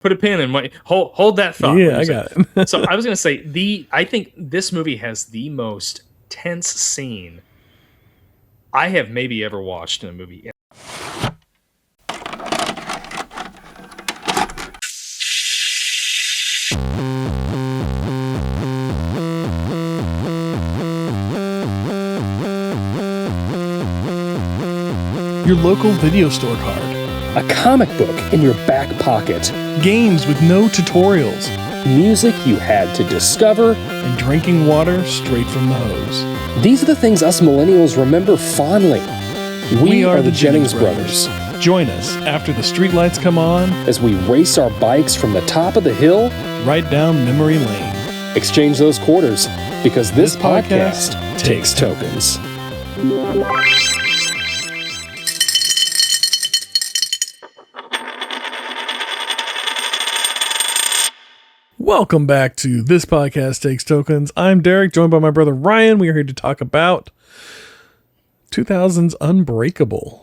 Put a pin in my hold that thought. Yeah, I got it. So I was gonna say I think this movie has the most tense scene I have maybe ever watched in a movie. Your local video store card. A comic book in your back pocket. Games with no tutorials. Music you had to discover. And drinking water straight from the hose. These are the things us millennials remember fondly. We are the Jennings brothers. Join us after the streetlights come on as we race our bikes from the top of the hill right down memory lane. Exchange those quarters because this podcast takes tokens. Welcome back to This Podcast Takes Tokens. I'm Deric, joined by my brother Ryan. We are here to talk about 2000's Unbreakable.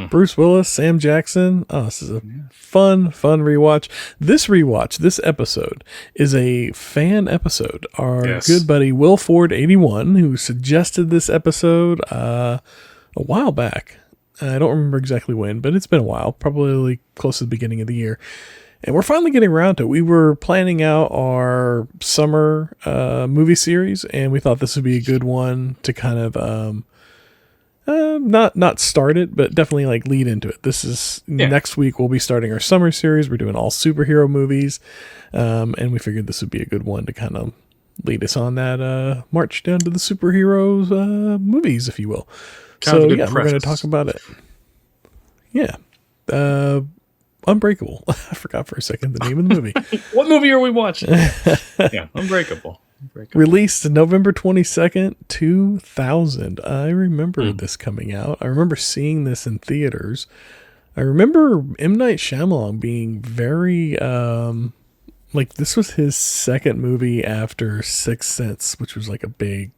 Bruce Willis, Sam Jackson. Oh, this is a fun rewatch. This episode is a fan episode. Our good buddy Will Ford 81, who suggested this episode a while back. I don't remember exactly when, but it's been a while, probably close to the beginning of the year. And we're finally getting around to it. We were planning out our summer movie series, and we thought this would be a good one to kind of not start it, but definitely like lead into it. This is next week we'll be starting our summer series. We're doing all superhero movies, and we figured this would be a good one to kind of lead us on that march down to the superheroes movies, if you will. So yeah, we're going to talk about it. Yeah. Unbreakable. I forgot for a second the name of the movie. What movie are we watching? Yeah, Unbreakable. Released November 22nd, 2000. I remember this coming out. I remember seeing this in theaters. I remember M. Night Shyamalan being very, this was his second movie after Sixth Sense, which was like a big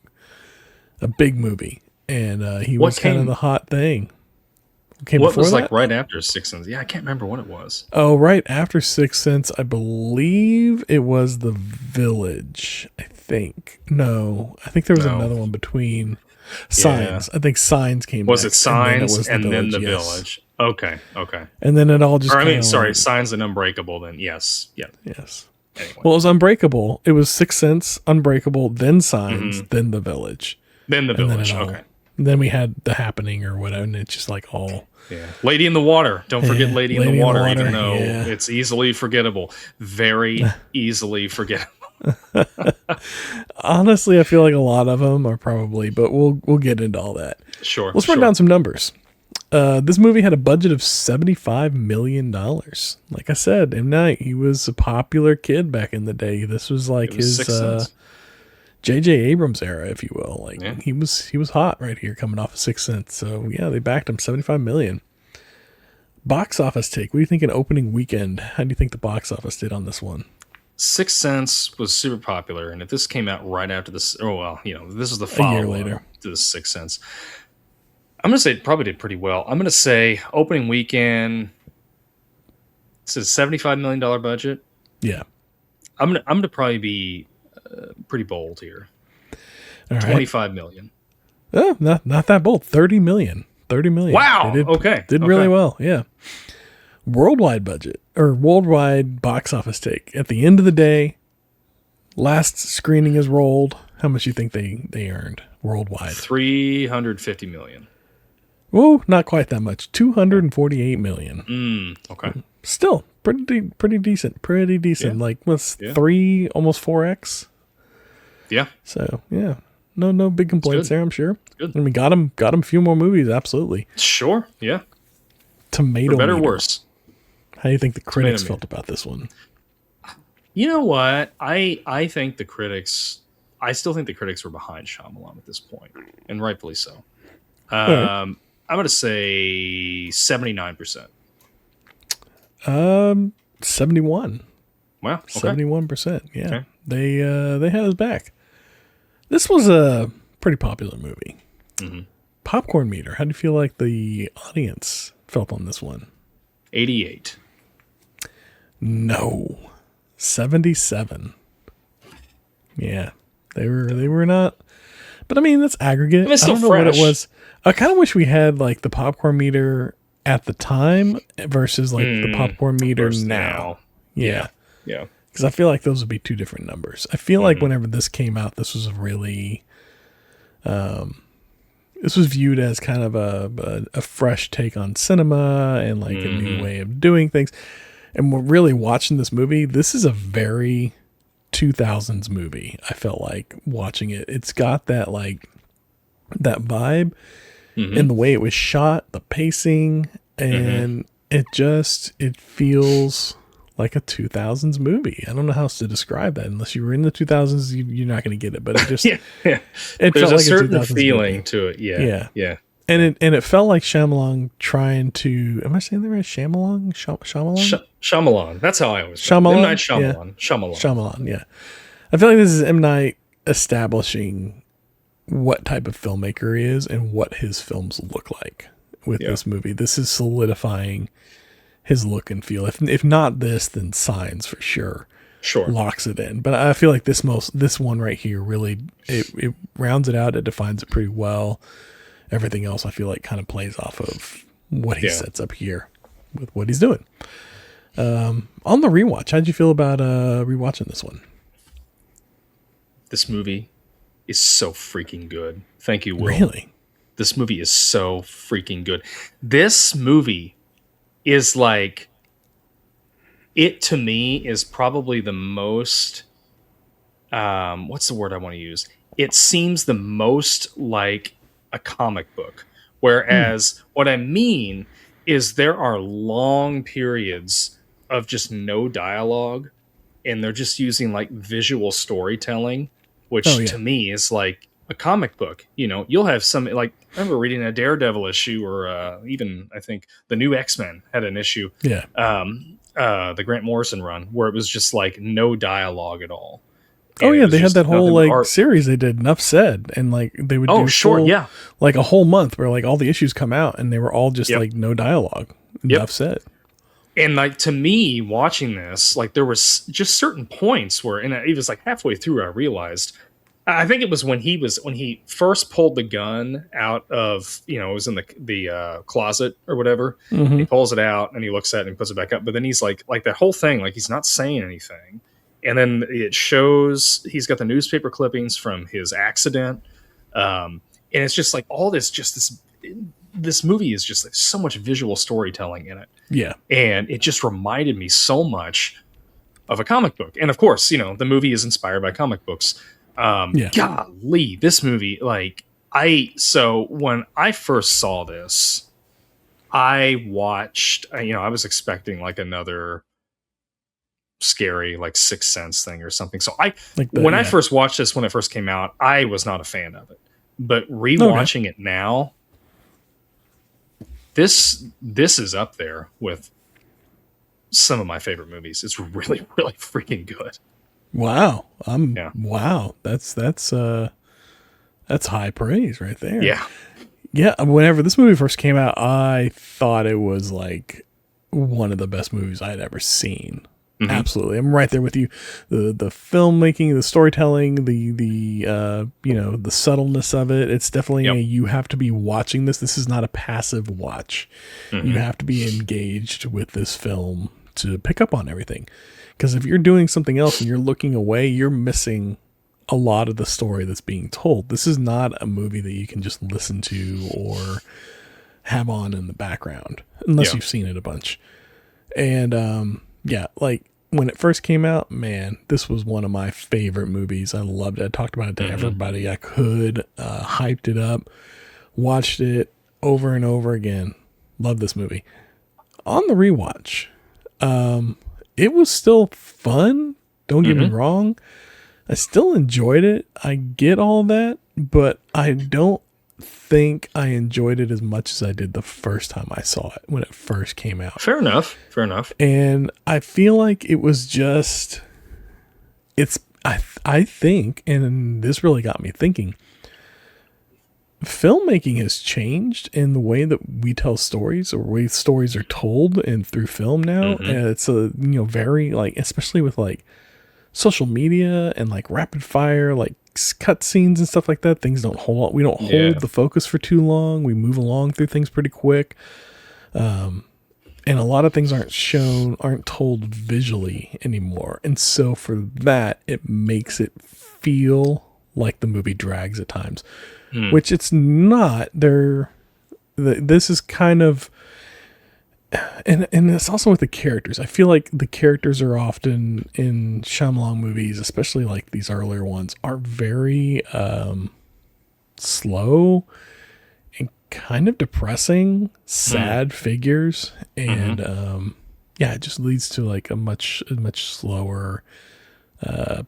movie. And he was kind of the hot thing. What was like right after Sixth Sense? Yeah, I can't remember what it was. Oh, right after Sixth Sense, I believe it was The Village. I think. No, I think there was another one between Signs. I think Signs came. Was it Signs and then The Village? Okay. And then it all just. Signs and Unbreakable. Then yes. Anyway. Well, it was Unbreakable. It was Sixth Sense, Unbreakable, then Signs, then The Village. Then The Village. Okay. Then we had The Happening or whatever, and it's just like all... Yeah. Lady in the Water. Don't forget Lady in the Water, even though it's easily forgettable. Very easily forgettable. Honestly, I feel like a lot of them are probably, but we'll get into all that. Sure. Let's run down some numbers. This movie had a budget of $75 million. Like I said, M. Night, he was a popular kid back in the day. This was like his... J.J. Abrams era, if you will. He was hot right here coming off of Sixth Sense. So yeah, they backed him $75 million. Box office take. What do you think in opening weekend? How do you think the box office did on this one? Sixth Sense was super popular, and if this came out right after this, this is the follow-up a year later to the Sixth Sense. I'm gonna say it probably did pretty well. I'm gonna say opening weekend. It's a $75 million budget. Yeah, I'm gonna probably be pretty bold here. All right. 25 million. Oh, not that bold. 30 million. Wow. Did really well. Yeah. Worldwide budget or worldwide box office take. At the end of the day, last screening is rolled. How much do you think they earned worldwide? 350 million. Oh, not quite that much. 248 million. Okay. Still pretty decent. Yeah. Like what's 3, almost 4x. Yeah. So yeah, no big complaints there. I'm sure. Good. I mean, got him a few more movies. Absolutely. Sure. Yeah. Tomato. For better or worse. How do you think the critics felt about this one? You know what? I think the critics. I still think the critics were behind Shyamalan at this point, and rightfully so. I'm going to say 79%. 71. Wow. Okay. 71%. Yeah. Okay. They had his back. This was a pretty popular movie. Mm-hmm. Popcorn meter. How do you feel like the audience felt on this one? 88. No. 77. Yeah. They were not, but I mean, that's aggregate. It's I still don't know fresh. what it was. I kind of wish we had like the popcorn meter at the time versus like the popcorn meter now. Yeah. Yeah. Because I feel like those would be two different numbers. I feel like whenever this came out, this was really, this was viewed as kind of a fresh take on cinema and like a new way of doing things. And we're really watching this movie. This is a very 2000s movie. I felt like watching it. It's got that like that vibe in the way it was shot, the pacing, and it feels like a 2000s movie. I don't know how else to describe that. Unless you were in the 2000s, you're not going to get it. But it just It felt There's like a certain 2000s feeling movie. to it. Yeah. And it felt like Shyamalan trying to. Am I saying that right? Shyamalan. Shyamalan. That's how I always Shyamalan? M. Night Yeah. Shyamalan. Shyamalan. Shyamalan, yeah. I feel like this is M. Night establishing what type of filmmaker he is and what his films look like with this movie. This is solidifying his look and feel. If not this, then Signs for sure. Sure. Locks it in. But I feel like this one right here really it rounds it out. It defines it pretty well. Everything else I feel like kind of plays off of what he sets up here with what he's doing. On the rewatch, how'd you feel about rewatching this one? This movie is so freaking good. Thank you, Will. Really? This movie is so freaking good. This movie is like, it to me is probably the most, what's the word I want to use? It seems the most like a comic book. Whereas what I mean is there are long periods of just no dialogue and they're just using like visual storytelling, which to me is like a comic book. You know, you'll have some, like, I remember reading a Daredevil issue, or even I think the new X-Men had an issue. Yeah. The Grant Morrison run, where it was just like no dialogue at all. Oh And it yeah, was they had just that whole nothing like series they did, Enough Said, and like they would do full, like a whole month where like all the issues come out and they were all just like no dialogue. Enough Said. And like, to me, watching this, like, there was just certain points where, and it was like halfway through, I realized, I think it was when he first pulled the gun out of, you know, it was in the closet or whatever. He pulls it out and he looks at it and puts it back up. But then he's like that whole thing, like, he's not saying anything. And then it shows he's got the newspaper clippings from his accident. And it's just like all this, this movie is just like so much visual storytelling in it. Yeah. And it just reminded me so much of a comic book. And of course, you know, the movie is inspired by comic books. Golly, this movie, like, so when I first saw this, I watched, you know, I was expecting like another scary, like, Sixth Sense thing or something. So I first watched this, when it first came out, I was not a fan of it. But rewatching it now, this is up there with some of my favorite movies. It's really, really freaking good. Wow. Wow. That's high praise right there. Yeah. Yeah. Whenever this movie first came out, I thought it was like one of the best movies I'd ever seen. Absolutely. I'm right there with you. The filmmaking, the storytelling, the you know, the subtleness of it. It's definitely you have to be watching this. This is not a passive watch. You have to be engaged with this film to pick up on everything. Because if you're doing something else and you're looking away, you're missing a lot of the story that's being told. This is not a movie that you can just listen to or have on in the background unless you've seen it a bunch. And like when it first came out, man, this was one of my favorite movies. I loved it. I talked about it to everybody I could, hyped it up, watched it over and over again. Love this movie. On the rewatch, it was still fun. Don't get me wrong. I still enjoyed it. I get all that, but I don't think I enjoyed it as much as I did the first time I saw it when it first came out. Fair enough. And I feel like it was just, I think, and this really got me thinking, filmmaking has changed in the way that we tell stories or way stories are told and through film now. Mhm. And it's a, very like, especially with like social media and like rapid fire, like cut scenes and stuff like that. Things don't hold, we don't hold the focus for too long. We move along through things pretty quick. And a lot of things aren't told visually anymore. And so for that, it makes it feel like the movie drags at times, which it's not. This is kind of, and it's also with the characters. I feel like the characters are often in Shyamalan movies, especially like these earlier ones, are very slow and kind of depressing, sad figures, and it just leads to like a much slower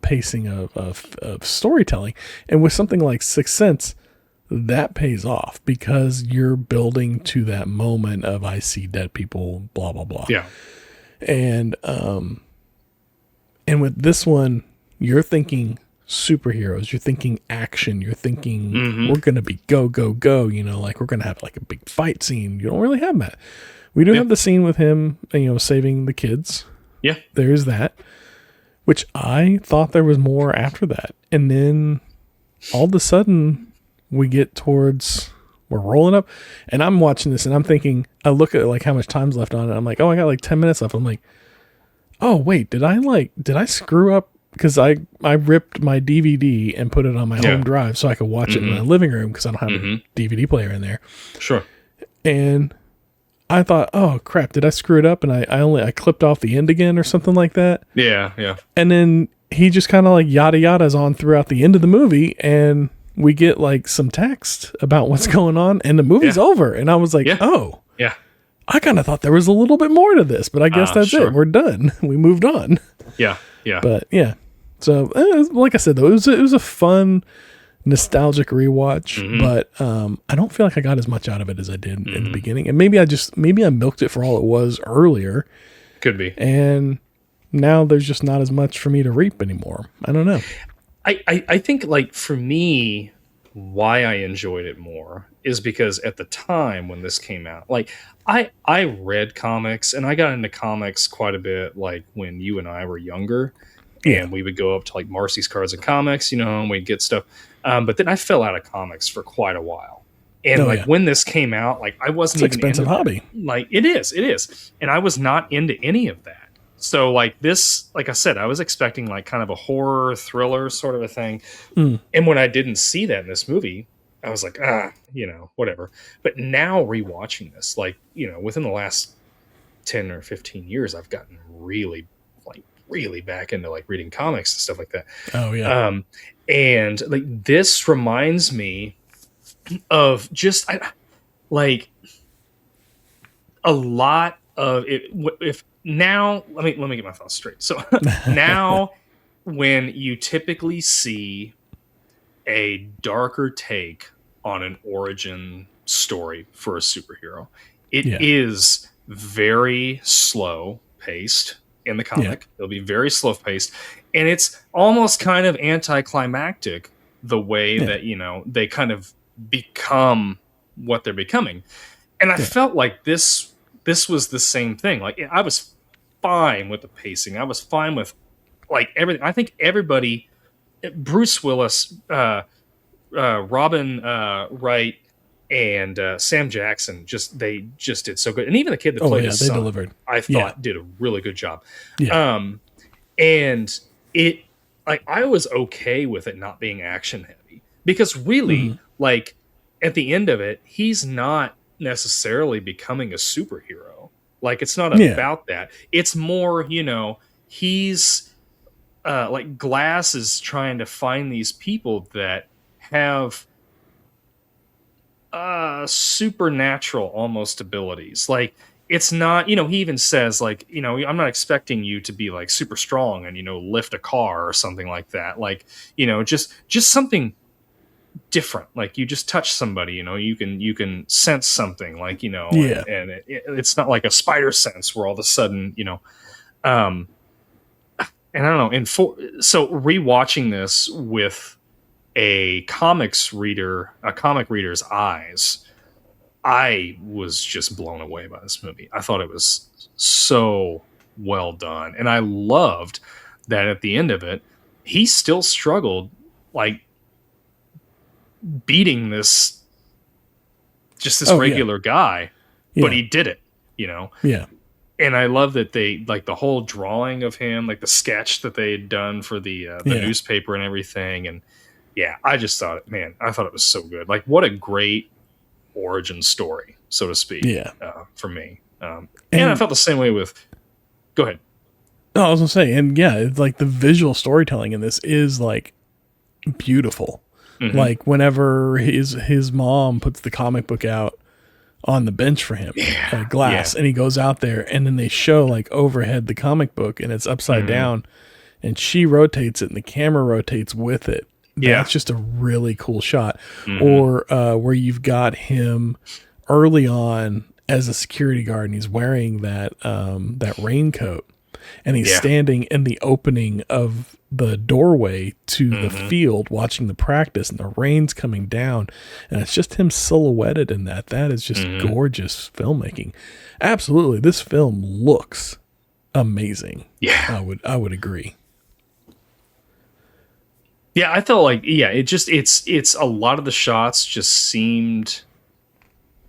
pacing of storytelling. And with something like Sixth Sense, that pays off because you're building to that moment of I see dead people, blah blah blah. Yeah. And with this one, you're thinking superheroes, you're thinking action, you're thinking we're gonna be go go go, like we're gonna have like a big fight scene. You don't really have that. We do have the scene with him, saving the kids. Yeah. There's that, which I thought there was more after that. And then all of a sudden we get towards, we're rolling up, and I'm watching this and I'm thinking, I look at like how much time's left on it. I'm like, oh, I got like 10 minutes left. I'm like, oh wait, did I screw up? Because I ripped my DVD and put it on my home drive so I could watch it in my living room because I don't have a DVD player in there. Sure. And I thought, oh crap, did I screw it up? And I clipped off the end again or something like that. Yeah, yeah. And then he just kind of like yada yada's on throughout the end of the movie, and we get like some text about what's going on, and the movie's over. And I was like, oh, yeah. I kind of thought there was a little bit more to this, but I guess that's it. We're done. We moved on. Yeah, yeah. But yeah, so like I said, though, it was a fun, nostalgic rewatch. But I don't feel like I got as much out of it as I did in the beginning. And maybe I milked it for all it was earlier. Could be. And now there's just not as much for me to reap anymore. I don't know. I think, like, for me, why I enjoyed it more is because at the time when this came out, like, I read comics, and I got into comics quite a bit, like, when you and I were younger, and we would go up to, like, Marcy's Cards and Comics, and we'd get stuff. But then I fell out of comics for quite a while. And, when this came out, like, I wasn't it's an expensive hobby. Like, it is. And I was not into any of that. So, like, this, like I said, I was expecting, like, kind of a horror thriller sort of a thing. And when I didn't see that in this movie, I was like, whatever. But now rewatching this, like, within the last 10 or 15 years, I've gotten really back into, like, reading comics and stuff like that. Oh, yeah. And, like, this reminds me of just, like, a lot of it. If now, let me get my thoughts straight. So now, when you typically see a darker take on an origin story for a superhero, it is very slow paced in the comic. It'll be very slow paced, and it's almost kind of anticlimactic the way that they kind of become what they're becoming. And I felt like this was the same thing. Like, I was fine with the pacing. I was fine with, like, everything. I think everybody, Bruce Willis, Robin Wright, and Sam Jackson, they just did so good. And even the kid that played his son, delivered. I thought did a really good job. Yeah. And it, like, I was okay with it not being action heavy, because really, like, at the end of it, he's not necessarily becoming a superhero. Like, it's not about that. It's more, he's like, Glass is trying to find these people that have supernatural almost abilities. Like, it's not, he even says, like, I'm not expecting you to be, like, super strong and, lift a car or something like that. Like, just something different. Like, you just touch somebody, you can sense something, like, and it's not like a spider sense where all of a sudden, and I don't know. So rewatching this with a comic reader's eyes, I was just blown away by this movie. I thought it was so well done. And I loved that at the end of it, he still struggled, like, beating this regular guy, but he did it, Yeah. And I love that they, like, the whole drawing of him, like the sketch that they had done for the newspaper and everything. And I just thought I thought it was so good. Like, what a great origin story, so to speak. For me. And I felt the same way with, go ahead. No, I was gonna say, and it's like the visual storytelling in this is like beautiful. Mm-hmm. Like whenever his mom puts the comic book out on the bench for him, glass, and he goes out there, and then they show like overhead the comic book, and it's upside down, and she rotates it, and the camera rotates with it. That's just a really cool shot. Or where you've got him early on as a security guard, and he's wearing that raincoat, and he's standing in the opening of the doorway to the field watching the practice, and the rain's coming down, and it's just him silhouetted in that. That is just gorgeous filmmaking. Absolutely. This film looks amazing. I would agree. Yeah, I felt like it's a lot of the shots just seemed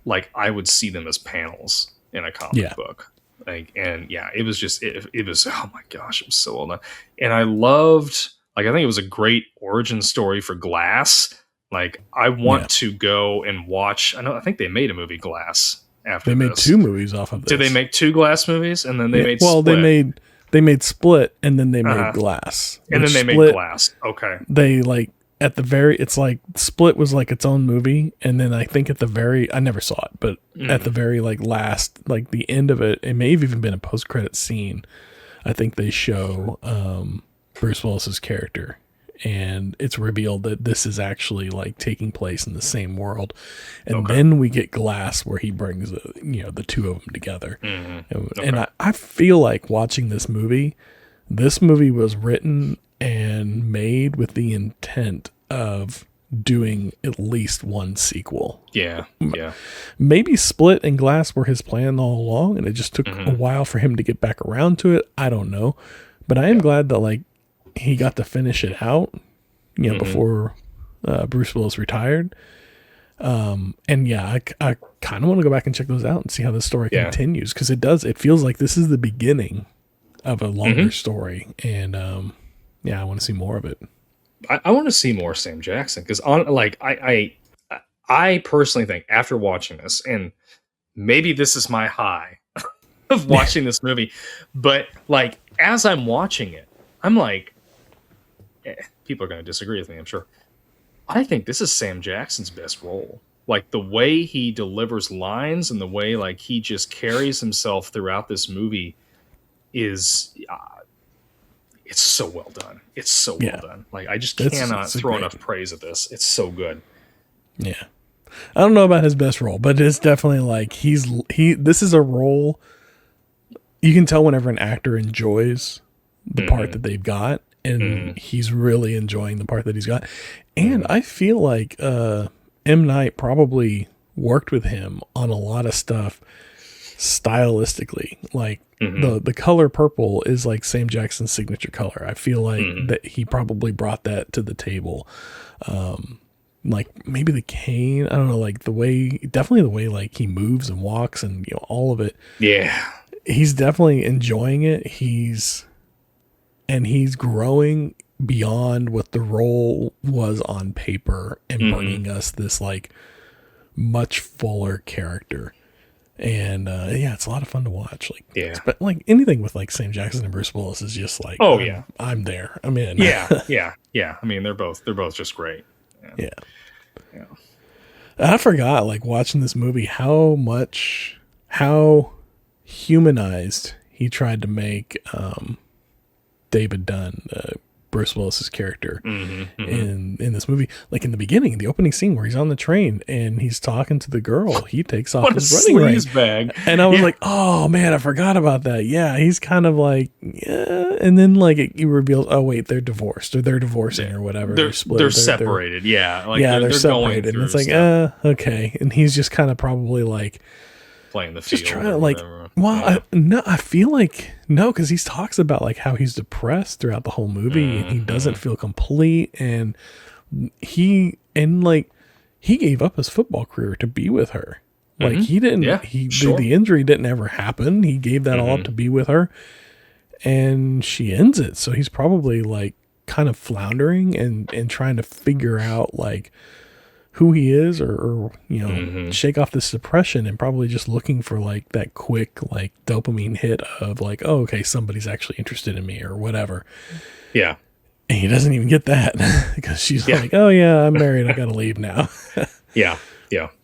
like I would see them as panels in a comic book. Like, and it was just it was, oh my gosh, it was so well done. And I loved, like, I think it was a great origin story for Glass. Like, I want to go and watch. I think they made a movie Glass after. They made two movies off of this. Did they make two Glass movies, and then they made Split? They made Split, and then they made Glass. And then they made Glass. Okay. They, like, at the very, it's like Split was like its own movie, and then I think at the very, I never saw it, but at the very, like, last, like, the end of it, it may have even been a post-credit scene. I think they show Bruce Willis's character, and it's revealed that this is actually, like, taking place in the same world. And then we get Glass, where he brings the two of them together. And I feel like watching this movie was written and made with the intent of doing at least one sequel. Maybe Split and Glass were his plan all along, and it just took a while for him to get back around to it. I don't know, but I am glad that, like, he got to finish it out, before Bruce Willis retired. And I kind of want to go back and check those out and see how the story continues, because it feels like this is the beginning of a longer story, and I want to see more of it. I want to see more Sam Jackson, because I personally think, after watching this, and maybe this is my high of watching this movie, but, like, as I'm watching it, I'm like, people are going to disagree with me, I'm sure. I think this is Sam Jackson's best role. Like, the way he delivers lines and the way, like, he just carries himself throughout this movie is it's so well done. It's so well done. Like, I just cannot throw enough praise at this. It's so good. Yeah. I don't know about his best role, but it's definitely like this is a role you can tell whenever an actor enjoys the part that they've got, and he's really enjoying the part that he's got. And I feel like M. Night probably worked with him on a lot of stuff stylistically. Like, the color purple is like Sam Jackson's signature color. I feel like that he probably brought that to the table. Like, maybe the cane, I don't know, like definitely the way like he moves and walks and all of it. Yeah. He's definitely enjoying it. He's growing beyond what the role was on paper, and bringing us this, like, much fuller character. And it's a lot of fun to watch. Like, but like anything with like Sam Jackson and Bruce Willis is just like, I'm there. I'm in. Yeah. I mean, they're both just great. Yeah. I forgot, like, watching this movie, how humanized he tried to make David Dunn, Bruce Willis's character in this movie. Like in the beginning, the opening scene where he's on the train and he's talking to the girl, he takes off his running ring bag. And I was like, oh man, I forgot about that. Yeah, he's kind of like, yeah. And then like he reveals, oh wait, they're divorced or they're divorcing or whatever. They're split. They're separated. Yeah. Like they're separated. And it's like, okay. And he's just kind of probably like playing the field. Just trying to like, well, I feel like no, because he talks about like how he's depressed throughout the whole movie and he doesn't feel complete, and he gave up his football career to be with her. Like he didn't. Yeah, the injury didn't ever happen. He gave that all up to be with her, and she ends it. So he's probably like kind of floundering and trying to figure out like who he is, or you know, shake off this depression, and probably just looking for like that quick like dopamine hit of like, oh, okay, somebody's actually interested in me or whatever. Yeah. And he doesn't even get that because she's like, oh yeah, I'm married. I got to leave now. Yeah.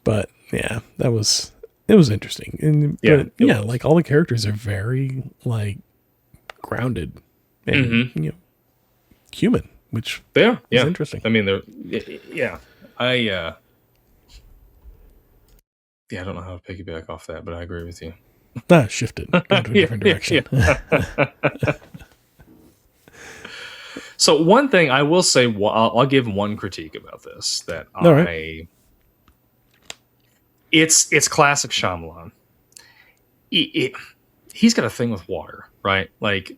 But yeah, it was interesting. And like all the characters are very like grounded and you know, human, which is interesting. I mean, I don't know how to piggyback off that, but I agree with you. Shifted into a different direction. So one thing I will say, I'll give one critique about this that it's classic Shyamalan. He's got a thing with water, right? Like,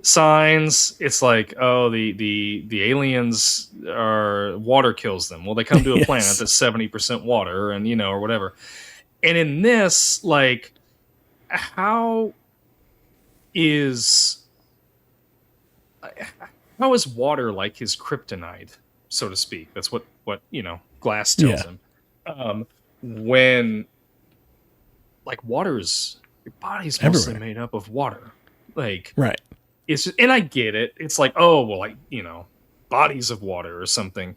signs. It's like, the aliens are, water kills them. Well, they come to a planet that's 70% water, and you know, or whatever. And in this, like, how is water like his kryptonite, so to speak? That's what you know, Glass tells him. When like water's, your body's mostly made up of water, like right. It's just, and I get it. It's like, oh well, like, you know, bodies of water or something.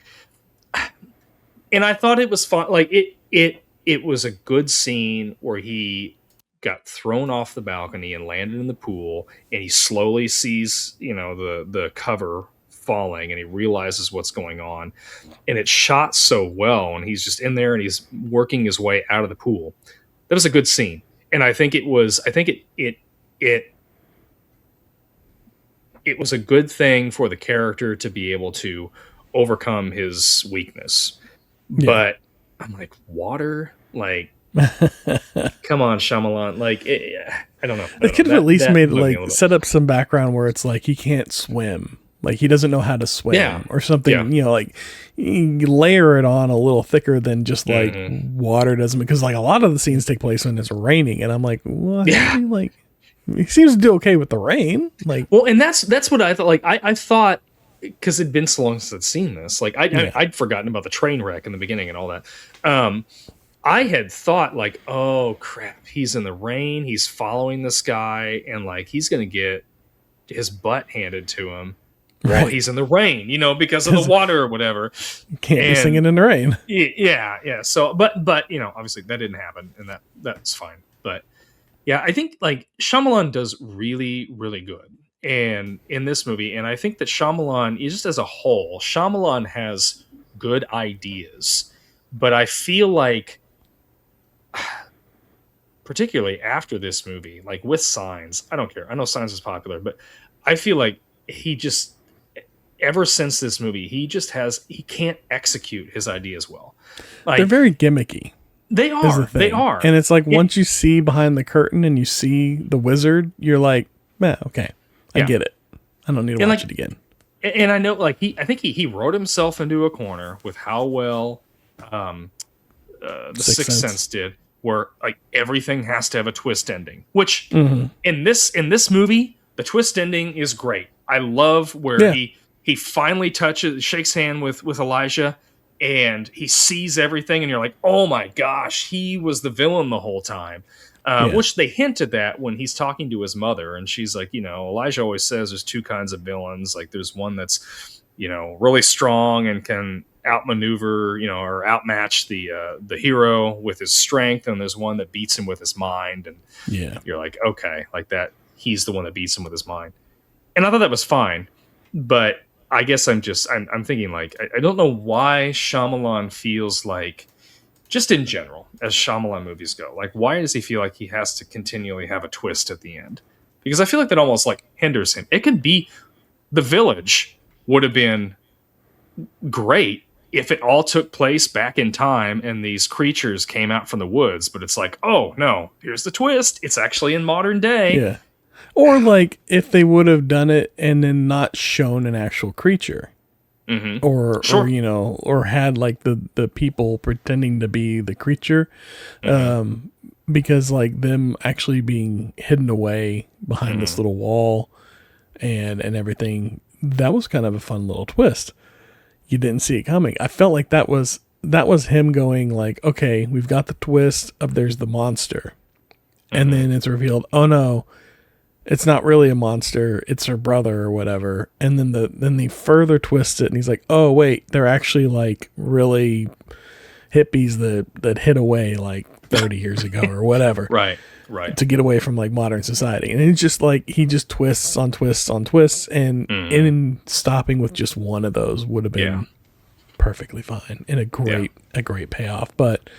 And I thought it was fun. Like it was a good scene where he got thrown off the balcony and landed in the pool, and he slowly sees, you know, the cover falling, and he realizes what's going on, and it's shot so well, and he's just in there and he's working his way out of the pool. That was a good scene. And I think it was a good thing for the character to be able to overcome his weakness. Yeah. But I'm like, water, like, come on, Shyamalan. Like, I don't know. They could have at least made like set up some background where it's like he can't swim, like he doesn't know how to swim or something. Yeah. You know, like you layer it on a little thicker than just like water doesn't, because like a lot of the scenes take place when it's raining, and I'm like, what? Yeah. Like, he seems to do okay with the rain. Like, well, and that's what I thought. Like, I thought, because it'd been so long since I'd seen this, like I'd forgotten about the train wreck in the beginning and all that. I had thought like, oh crap, he's in the rain, he's following this guy, and like he's gonna get his butt handed to him while he's in the rain, you know, because of the water or whatever. Can't be singing in the rain. Yeah. So, but you know, obviously that didn't happen, and that's fine. But yeah, I think like Shyamalan does really, really good and in this movie, and I think that Shyamalan, just as a whole, Shyamalan has good ideas, but I feel like, particularly after this movie, like with Signs, I don't care. I know Signs is popular, but I feel like he just, ever since this movie, he can't execute his ideas well. Like, they're very gimmicky. They are. And it's like, once you see behind the curtain and you see the wizard, you're like, man, okay, I get it. I don't need to watch it again. And I know, like, I think he wrote himself into a corner with how well the Sixth Sense did, where like everything has to have a twist ending. Which in this movie, the twist ending is great. I love where he finally shakes hand with Elijah, and he sees everything, and you're like, oh my gosh, he was the villain the whole time. Which they hint at that when he's talking to his mother, and she's like, you know, Elijah always says there's two kinds of villains. Like, there's one that's, you know, really strong and can outmaneuver, you know, or outmatch the hero with his strength, and there's one that beats him with his mind. And you're like, okay, like that, he's the one that beats him with his mind. And I thought that was fine, but I guess I'm thinking like, I don't know why Shyamalan feels like, just in general, as Shyamalan movies go, like, why does he feel like he has to continually have a twist at the end? Because I feel like that almost like hinders him. It could be The Village would have been great if it all took place back in time and these creatures came out from the woods, but it's like, oh no, here's the twist. It's actually in modern day. Yeah. Or like if they would have done it and then not shown an actual creature. Mm-hmm. Or Sure. or had like the people pretending to be the creature. Mm-hmm. Because like them actually being hidden away behind this little wall and everything, that was kind of a fun little twist. You didn't see it coming. I felt like that was him going like, okay, we've got the twist of there's the monster. And then it's revealed, oh no, it's not really a monster, it's her brother or whatever. And then they further twist it and he's like, oh wait, they're actually like really hippies that hid away like 30 years ago or whatever. Right. To get away from like modern society. And it's just like he just twists on twists on twists, and in stopping with just one of those would have been perfectly fine and a great payoff, but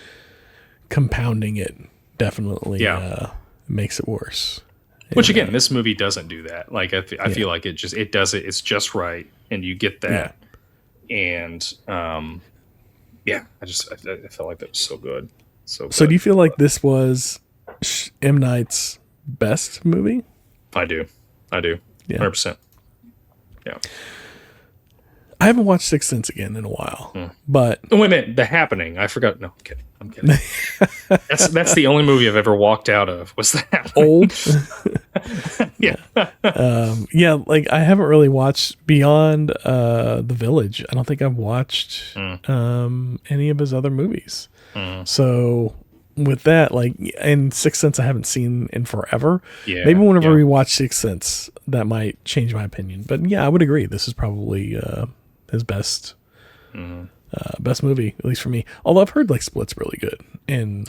compounding it definitely makes it worse. Which again, this movie doesn't do that. Like I feel like it does it. It's just right, and you get that. And I felt like that was so good. So do you feel like this was M. Night's best movie? I do. Yeah. 100%. Yeah. I haven't watched Sixth Sense again in a while, but wait a minute, The Happening. I forgot. No, I'm kidding. That's the only movie I've ever walked out of. Was that old? Yeah. Like I haven't really watched beyond The Village. I don't think I've watched any of his other movies. So with that, like, and Sixth Sense I haven't seen in forever. Yeah, maybe whenever we watch Sixth Sense, that might change my opinion. But yeah, I would agree. This is probably his best best movie, at least for me. Although I've heard like Split's really good. And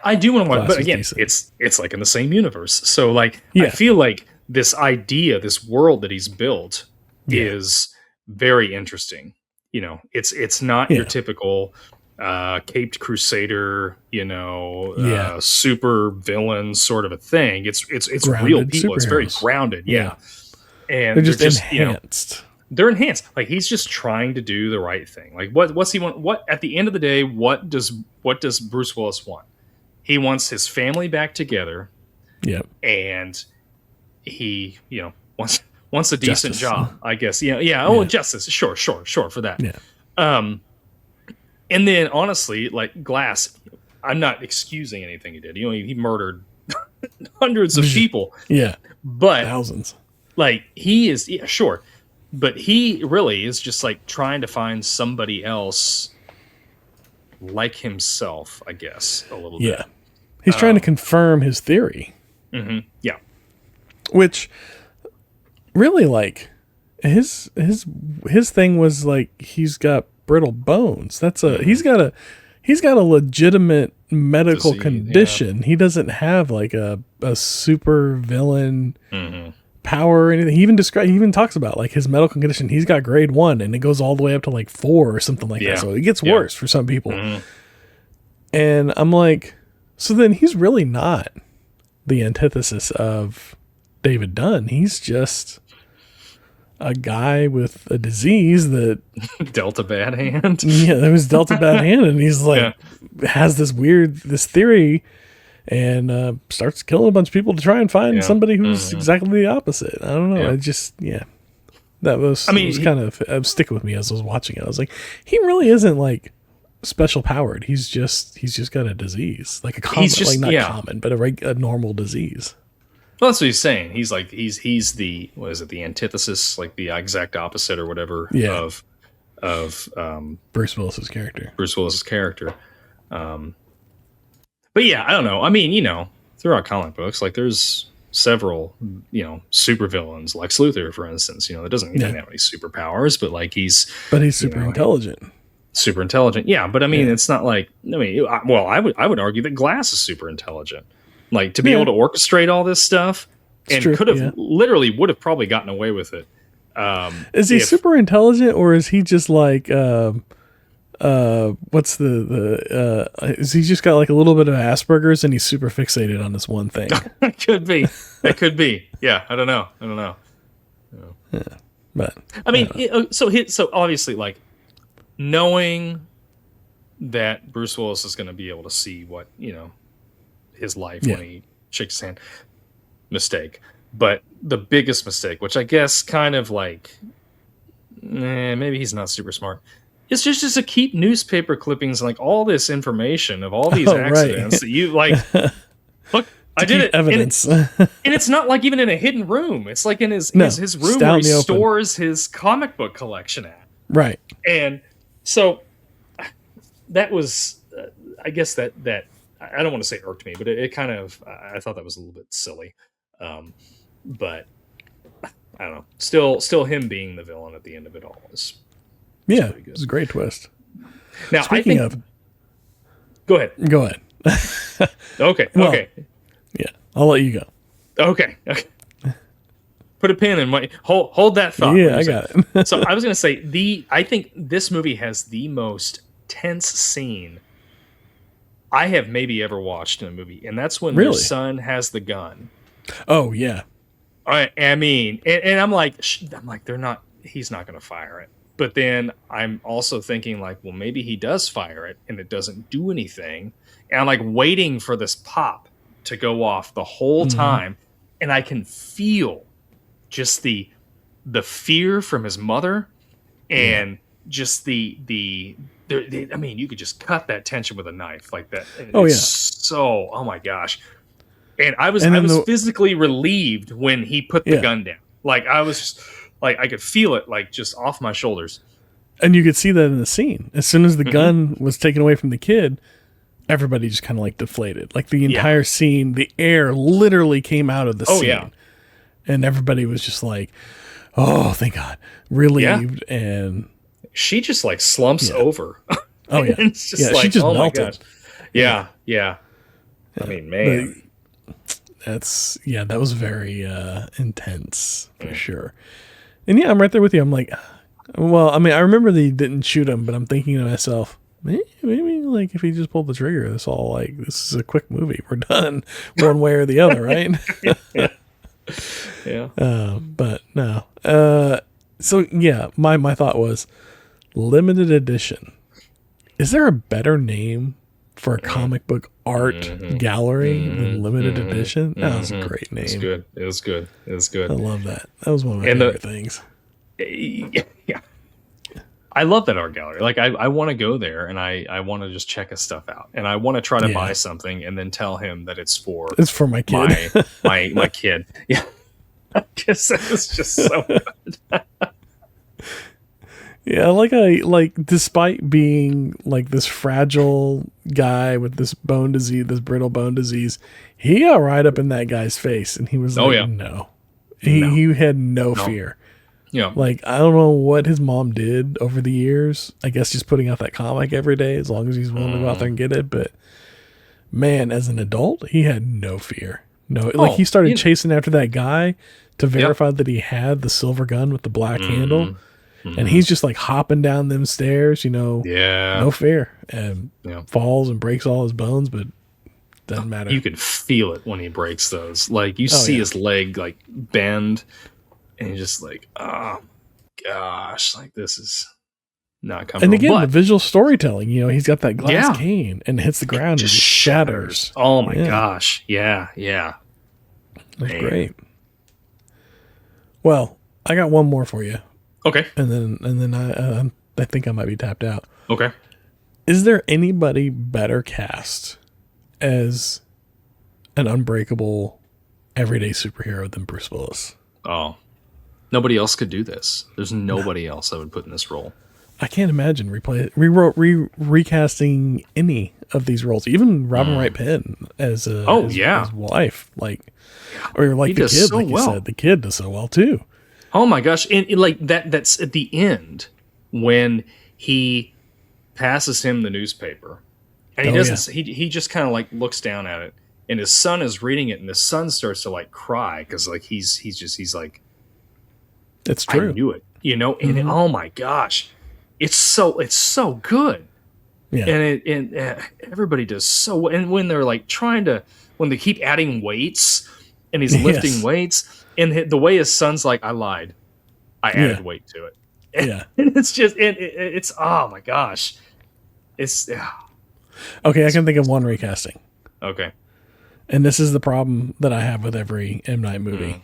I do want to watch, but again, decent. it's like in the same universe. So like, I feel like this idea, this world that he's built is very interesting. You know, it's not your typical caped crusader, super villain sort of a thing. It's real people. It's very grounded. Yeah. And they're just enhanced. They're enhanced. Like he's just trying to do the right thing. Like what's he want? What at the end of the day, what does Bruce Willis want? He wants his family back together. Yeah. And he, wants a decent job, I guess. Yeah. Oh, justice. Sure for that. Yeah. And then honestly, like Glass, I'm not excusing anything he did. He murdered hundreds of people. Yeah. But thousands. Like he is, sure. But he really is just like trying to find somebody else like himself, I guess, a little bit. Yeah. He's trying to confirm his theory. Mm-hmm. Yeah. Which really, like, his thing was like he's got brittle bones. He's got a legitimate medical condition. Yeah. He doesn't have like a super villain power or anything. He even talks about like his medical condition. He's got grade 1 and it goes all the way up to like 4 or something like that. So it gets worse for some people. And I'm like, so then he's really not the antithesis of David Dunn. He's just a guy with a disease that dealt a bad hand. Yeah, that was dealt a bad hand, and he's like has this theory and starts killing a bunch of people to try and find somebody who's exactly the opposite. I don't know. That was kind of sticking with me as I was watching it. I was like, he really isn't like special powered. He's just got a disease, like a common, common, but a normal disease. Well, that's what he's saying. He's like he's the, what is it, the antithesis, like the exact opposite or whatever of Bruce Willis's character. But yeah, I don't know. I mean, throughout comic books, like there's several, supervillains, like Sluther, for instance. That doesn't even have any superpowers, but like he's super intelligent. Super intelligent, yeah. But I mean, it's not like I would argue that Glass is super intelligent. Like to be able to orchestrate all this stuff, and could have literally would have probably gotten away with it Is he super intelligent, or is he just like what's is he just got like a little bit of Asperger's and he's super fixated on this one thing? Could be. It could be. Yeah, I don't know. Yeah, but I mean, so obviously, like, knowing that Bruce Willis is going to be able to see what, his life when he shakes his hand, mistake. But the biggest mistake, which I guess kind of like, maybe he's not super smart, it's just to keep newspaper clippings and like all this information of all these accidents that you like. Look, I did it. Evidence, and it's not like even in a hidden room. It's like in his room where he stores his comic book collection at. Right. And so that was, I guess that I don't want to say irked me, but it kind of, I thought that was a little bit silly. But I don't know. Still him being the villain at the end of it all is it was a great twist. Now, speaking of, go ahead. Okay. Well, okay. Yeah, I'll let you go. Okay. Put a pin in my hold that thought. Yeah, I got it. So I was going to say I think this movie has the most tense scene I have maybe ever watched in a movie, and that's when their son has the gun. Oh yeah. I mean, and I'm like, he's not going to fire it. But then I'm also thinking like, well, maybe he does fire it and it doesn't do anything. And I'm like waiting for this pop to go off the whole time. And I can feel just the fear from his mother and just the I mean, you could just cut that tension with a knife like that. So, oh my gosh. And I was physically relieved when he put the gun down. Like I was just like, I could feel it like just off my shoulders. And you could see that in the scene. As soon as the gun was taken away from the kid, everybody just kind of like deflated. Like the entire scene, the air literally came out of the scene. Yeah. And everybody was just like, oh, thank God. Relieved. Yeah. And she just like slumps over. Oh yeah. It's just like, she just oh melted. My gosh. Yeah. I mean, man. That was very intense for sure. And I'm right there with you. I'm like, well, I mean, I remember they didn't shoot him, but I'm thinking to myself, maybe like if he just pulled the trigger, this is a quick movie. We're done one way or the other, right? Yeah. But no. So yeah, my thought was limited edition. Is there a better name for a comic book art gallery than limited edition? That was a great name. It was good. I love that. That was one of my favorite things. Yeah. I love that art gallery. Like I want to go there and I want to just check his stuff out. And I want to try to buy something and then tell him that it's for my kid. my kid. Yeah. It's just so good. Yeah, like despite being like this fragile guy with this bone disease, this brittle bone disease, he got right up in that guy's face and he was like, no. He had no fear. Yeah. Like, I don't know what his mom did over the years. I guess just putting out that comic every day as long as he's willing to go out there and get it. But man, as an adult, he had no fear. No, like he started chasing after that guy to verify that he had the silver gun with the black handle. And he's just like hopping down them stairs, no fear, and falls and breaks all his bones, but doesn't matter. You could feel it when he breaks those. Like you see his leg like bend, and you're just like, oh gosh, like this is not coming. And again, the visual storytelling, he's got that glass cane and hits the ground and just shatters. Oh my gosh, yeah. That's great. Well, I got one more for you. Okay. And then I think I might be tapped out. Okay. Is there anybody better cast as an unbreakable everyday superhero than Bruce Willis? Oh. Nobody else could do this. There's nobody else I would put in this role. I can't imagine recasting any of these roles. Even Robin Wright Penn as his wife. Like or like the kid, like you said. The kid does so well too. Oh my gosh. And like that's at the end when he passes him the newspaper and he doesn't, he just kind of like looks down at it and his son is reading it and his son starts to like cry. Cause like he's like, It's true. I knew it, and oh my gosh, it's so good. Yeah. And everybody does so, and when they're like when they keep adding weights and he's lifting weights, and the way his son's like, I lied, I added weight to it. Yeah. And it's just, it's, oh my gosh. It's, okay. I can think of one recasting. Okay. And this is the problem that I have with every M. Night movie.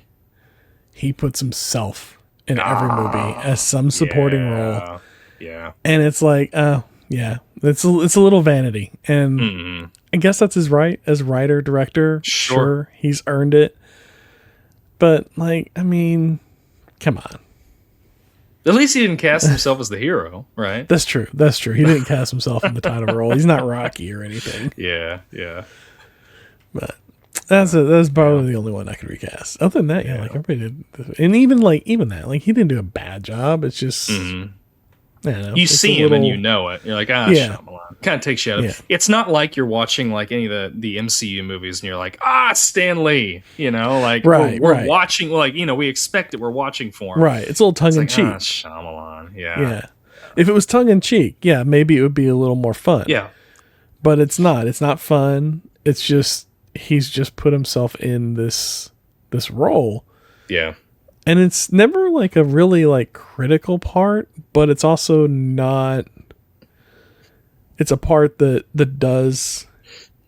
He puts himself in every movie as some supporting role. Yeah. And it's like, yeah, it's a little vanity. And I guess that's his right as writer, director. Sure. He's earned it. But like, I mean, come on. At least he didn't cast himself as the hero, right? That's true. He didn't cast himself in the title role. He's not Rocky or anything. Yeah. But that's probably the only one I could recast. Other than that, like everybody did, and even that, like he didn't do a bad job. It's just I don't know, you see him and you know it. You're like, Shyamalan. Kind of takes you out of it. It's not like you're watching like any of the MCU movies and you're like, Stan Lee. Like we're watching, like we expect it. We're watching for him. Right. It's a little tongue in cheek. Shyamalan. Yeah. If it was tongue in cheek, maybe it would be a little more fun. Yeah. But it's not. It's not fun. It's just he's just put himself in this role. Yeah. And it's never like a really like critical part, but it's also not. It's a part that does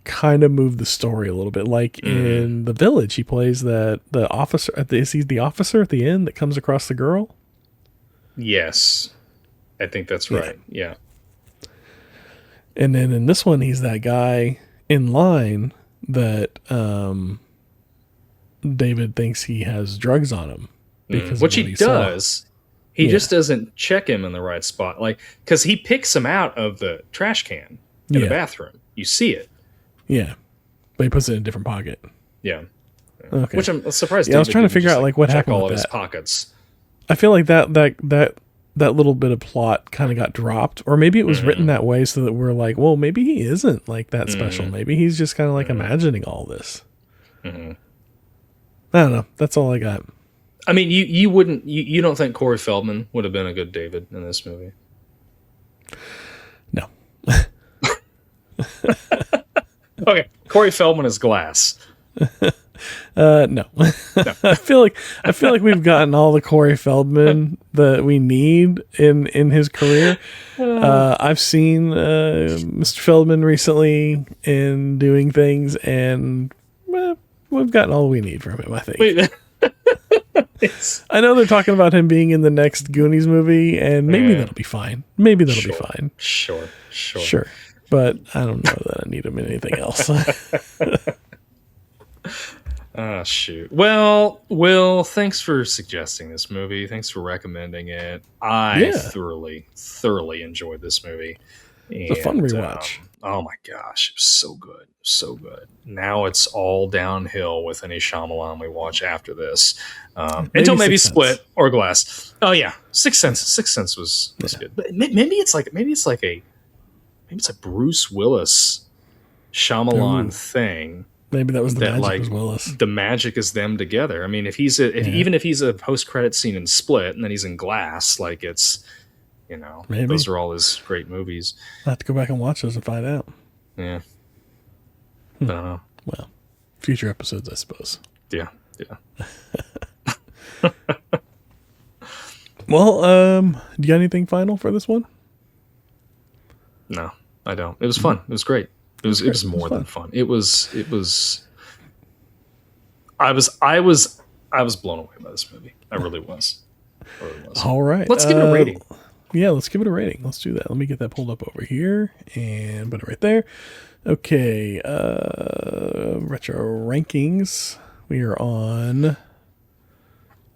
kind of move the story a little bit. Like in The Village, he plays the officer is he the officer at the end that comes across the girl? Yes. I think that's right. Yeah. And then in this one, he's that guy in line that David thinks he has drugs on him. Which he does. He just doesn't check him in the right spot. Like, because he picks him out of the trash can in the bathroom. You see it. Yeah. But he puts it in a different pocket. Yeah. Okay. Which I'm surprised. Yeah, I was trying to figure out like what happened all with of that. His pockets. I feel like that little bit of plot kind of got dropped, or maybe it was written that way so that we're like, well, maybe he isn't like that special. Maybe he's just kind of like imagining all this. I don't know. That's all I got. I mean, you don't think Corey Feldman would have been a good David in this movie? No. Okay, Corey Feldman is Glass. No. I feel like we've gotten all the Corey Feldman that we need in his career. I've seen Mr. Feldman recently in doing things, and we've gotten all we need from him, I think. I know they're talking about him being in the next Goonies movie, and maybe that'll be fine. Maybe that'll be fine. Sure. But I don't know that I need him in anything else. Shoot. Well, Will, thanks for suggesting this movie. Thanks for recommending it. I thoroughly enjoyed this movie. It's a fun rewatch. Oh my gosh, it was so good. So good. Now it's all downhill with any Shyamalan we watch after this. Until maybe Split or Glass. Oh yeah. Sixth Sense was good. But maybe it's a Bruce Willis Shyamalan thing. Maybe that was the magic was Willis. The magic is them together. I mean, even if he's a post-credit scene in Split and then he's in Glass, like it's, maybe. Those are all his great movies. I'll have to go back and watch those and find out. Yeah. I don't know. Well, future episodes, I suppose. Yeah. Well, do you got anything final for this one? No, I don't. It was fun. It was great. It was more than fun. It was. I was blown away by this movie. I really was. All right. Let's give it a rating. Yeah, let's give it a rating. Let's do that. Let me get that pulled up over here and put it right there. Okay. Retro rankings. We are on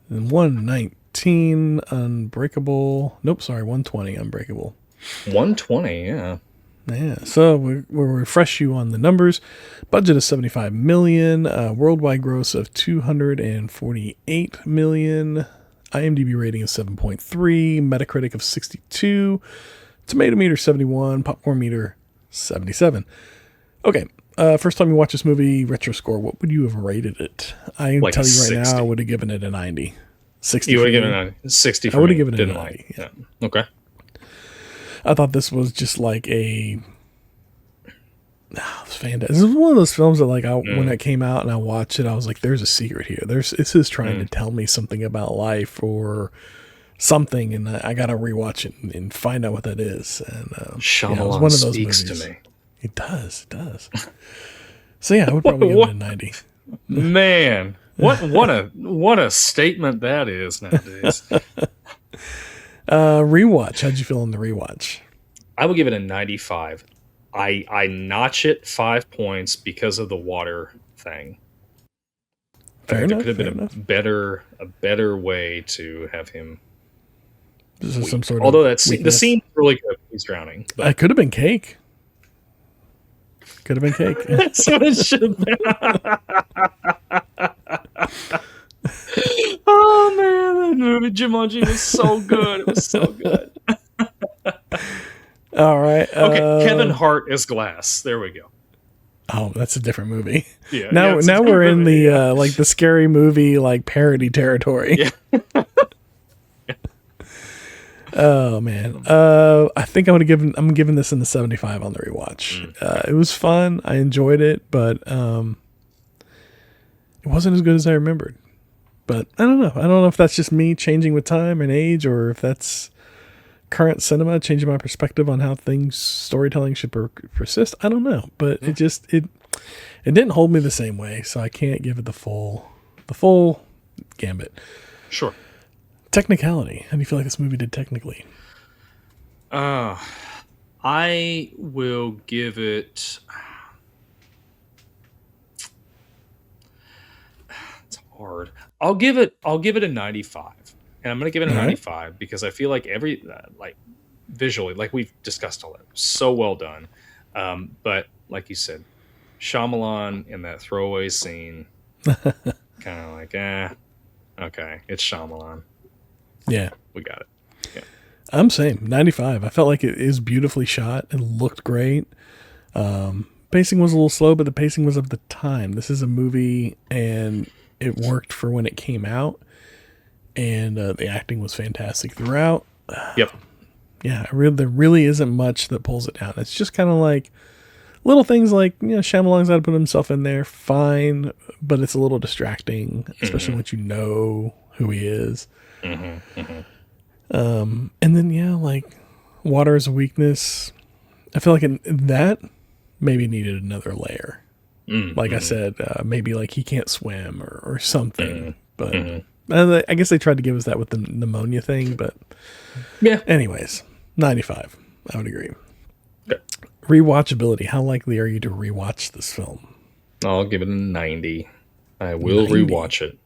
119 Unbreakable. Nope, sorry, 120 Unbreakable. 120, yeah. Yeah, so we'll refresh you on the numbers. Budget of $75 million, worldwide gross of $248 million, IMDb rating of 7.3, Metacritic of 62, Tomato meter 71, popcorn meter 77. Okay, first time you watch this movie, retro score, what would you have rated it? I can tell you right 60. now, I would have given it a 90. 60. You would for have you. given it a 60 for I would me. have given it a Didn't 90. like. Yeah. Okay. I thought this was just like a. It's fantastic. This is one of those films that, like, when it came out and I watched it, I was like, "There's a secret here. This is trying to tell me something about life or something," and I got to rewatch it and find out what that is. And Shyamalan it was one of those speaks movies. to me. It does. So yeah, I would probably give it a 90. Man, what a statement that is nowadays. Rewatch. How'd you feel on the rewatch? I would give it a 95. I notch it 5 points because of the water thing. Fair There enough. could have been a better way to have him. This is some sort of. Although the scene really good. He's drowning. But. It could have been cake. Could have been cake. That's what it should have been. Oh man, that movie Jumanji was so good. It was so good. All right. Okay, Kevin Hart as Glass. There we go. Oh, that's a different movie. Yeah. Now we're in the like the scary movie like parody territory. Yeah. Oh man. I think I'm giving this in the 75 on the rewatch. It was fun. I enjoyed it, but it wasn't as good as I remembered. But I don't know. I don't know if that's just me changing with time and age, or if that's current cinema changing my perspective on how storytelling should persist. I don't know, but it didn't hold me the same way, so I can't give it the full gambit. Sure. Technicality. How do you feel like this movie did technically? I will give it. It's hard. I'll give it a 95. And I'm going to give it a 95 because I feel like like visually, like we've discussed all that, so well done. But like you said, Shyamalan in that throwaway scene, kind of like, okay, it's Shyamalan. Yeah. We got it. Yeah. I'm saying 95. I felt like it is beautifully shot. It looked great. Pacing was a little slow, but the pacing was of the time. This is a movie and it worked for when it came out. And the acting was fantastic throughout. Yep. Yeah, there really isn't much that pulls it down. It's just kind of like little things like, Shyamalan's got to put himself in there, fine, but it's a little distracting, especially once you know who he is. And then, like, water is a weakness. I feel like that maybe needed another layer. Like I said, maybe like he can't swim or something, but... I guess they tried to give us that with the pneumonia thing, but yeah. Anyways, 95. I would agree. Okay. Rewatchability. How likely are you to rewatch this film? I'll give it a 90. I will rewatch it.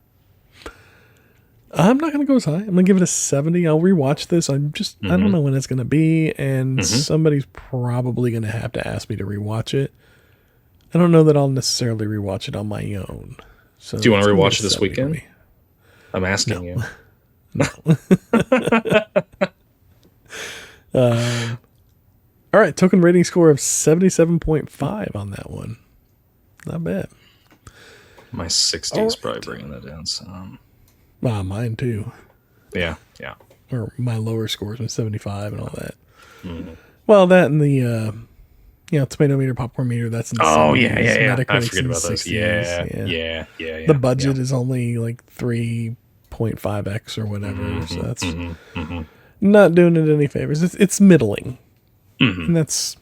I'm not going to go as high. I'm going to give it a 70. I'll rewatch this. I don't know when it's going to be, and somebody's probably going to have to ask me to rewatch it. I don't know that I'll necessarily rewatch it on my own. So do you want to rewatch it this weekend? I'm asking you. No. All right, token rating score of 77.5 on that one. Not bad. My 60 is probably bringing that down some. Mine too. Yeah. Or my lower scores was 75 and all that. Well, that and the tomato meter, popcorn meter, that's in the 70s. Yeah. I Metacritic's forget about those. 60s. Yeah. The budget is only like 3.5x or whatever, so that's not doing it any favors. It's middling. And that's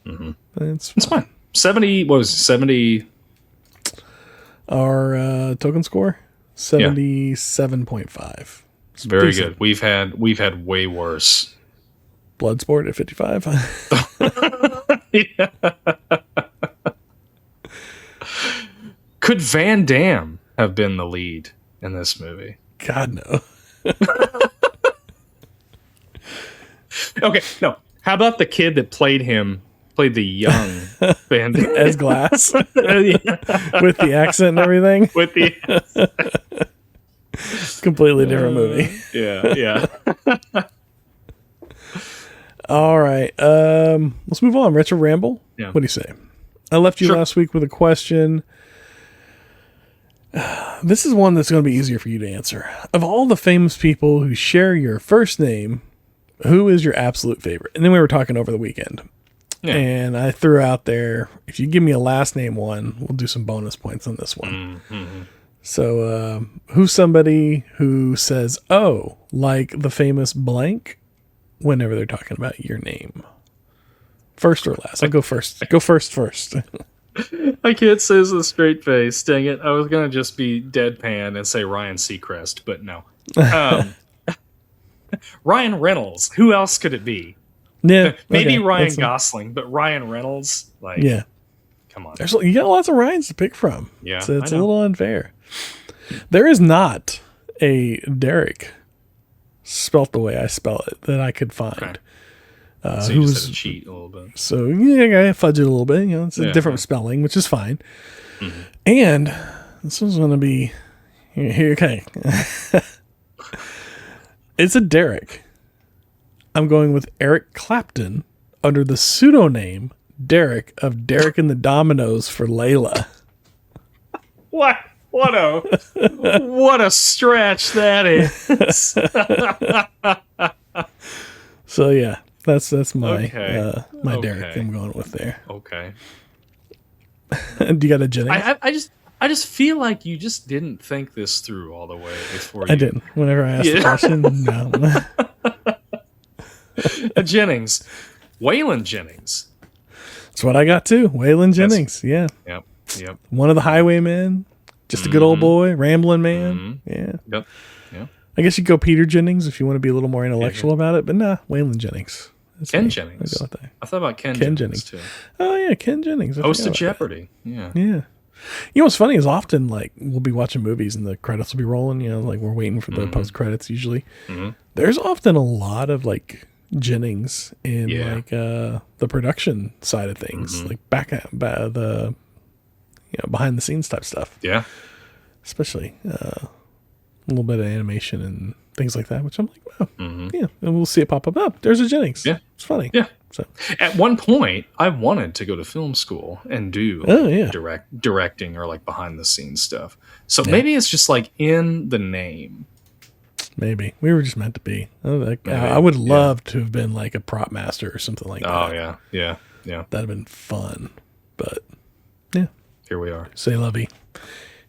it's fine. 70, what was it, 70? Our token score? 77.5. It's very good. We've had way worse. Bloodsport at 55. Yeah. Could Van Damme have been the lead in this movie? God, no. Okay, no. How about the kid that played the young Van Damme? As Glass? With the accent and everything? With the completely different movie. Yeah. All right. Let's move on. Retro Ramble? Yeah. What do you say? I left you last week with a question. This is one that's going to be easier for you to answer. Of all the famous people who share your first name, who is your absolute favorite? And then we were talking over the weekend. Yeah. And I threw out there, if you give me a last name one, we'll do some bonus points on this one. Mm-hmm. So, who's somebody who says, oh, like the famous blank, whenever they're talking about your name? First or last? I'll go first. Go first. I can't say this with a straight face. Dang it. I was going to just be deadpan and say Ryan Seacrest, but no. Ryan Reynolds. Who else could it be? Yeah. Maybe Ryan Gosling, but Ryan Reynolds? Like, yeah. Come on. You got lots of Ryans to pick from. Yeah. So it's a little unfair. There is not a Deric spelt the way I spell it that I could find. Okay. So you just had to cheat a little bit. So yeah, I fudge it a little bit. It's a different spelling, which is fine. Mm-hmm. And this one's going to be here. Okay, it's a Deric. I'm going with Eric Clapton under the pseudonym Deric of Deric and the Dominoes for Layla. What a stretch that is. So yeah. That's my Deric I'm going with there. Okay. Do you got a Jennings? I just feel like you just didn't think this through all the way before. I didn't. Whenever I asked the question, no. A Jennings, Waylon Jennings. That's what I got too. Waylon Jennings. Yeah. Yep. One of the highwaymen. Just a good old boy, rambling man. Mm-hmm. Yeah. Yep. I guess you go Peter Jennings if you want to be a little more intellectual about it, but nah, Waylon Jennings. That's Ken Jennings. I thought about Ken Jennings too. Oh yeah, Ken Jennings. Host of Jeopardy. Yeah. You know what's funny is often like we'll be watching movies and the credits will be rolling. Like we're waiting for the post credits. Usually, there's often a lot of like Jennings in like the production side of things, like back at the behind the scenes type stuff. Yeah, especially a little bit of animation and things like that, which I'm like, wow, yeah, and we'll see it pop up. Oh, there's a Jennings. Yeah, it's funny. Yeah. So at one point, I wanted to go to film school and do directing or like behind the scenes stuff. So maybe it's just like in the name. Maybe we were just meant to be. I would love to have been like a prop master or something like that. Oh yeah. That'd have been fun. But yeah, here we are. Say lovey.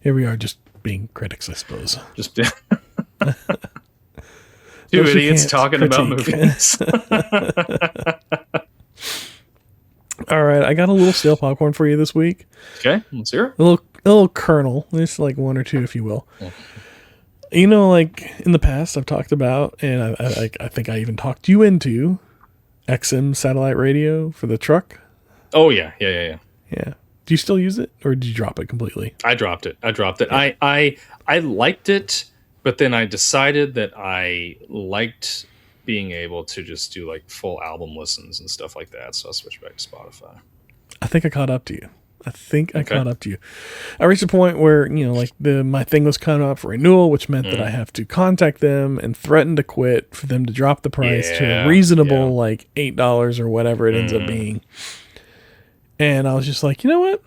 Here we are, just being critics, I suppose. Just two idiots talking about movies. All right, I got a little stale popcorn for you this week. Okay, let's hear it. A little kernel, just like one or two, if you will. Like in the past, I've talked about, and I think I even talked you into XM satellite radio for the truck. Oh yeah. Do you still use it, or did you drop it completely? I dropped it. Yeah. I liked it, but then I decided that I liked being able to just do like full album listens and stuff like that. So I switched back to Spotify. I think I caught up to you. I reached a point where, like my thing was coming up for renewal, which meant that I have to contact them and threaten to quit for them to drop the price to a reasonable, like $8 or whatever it ends up being. And I was just like, you know what?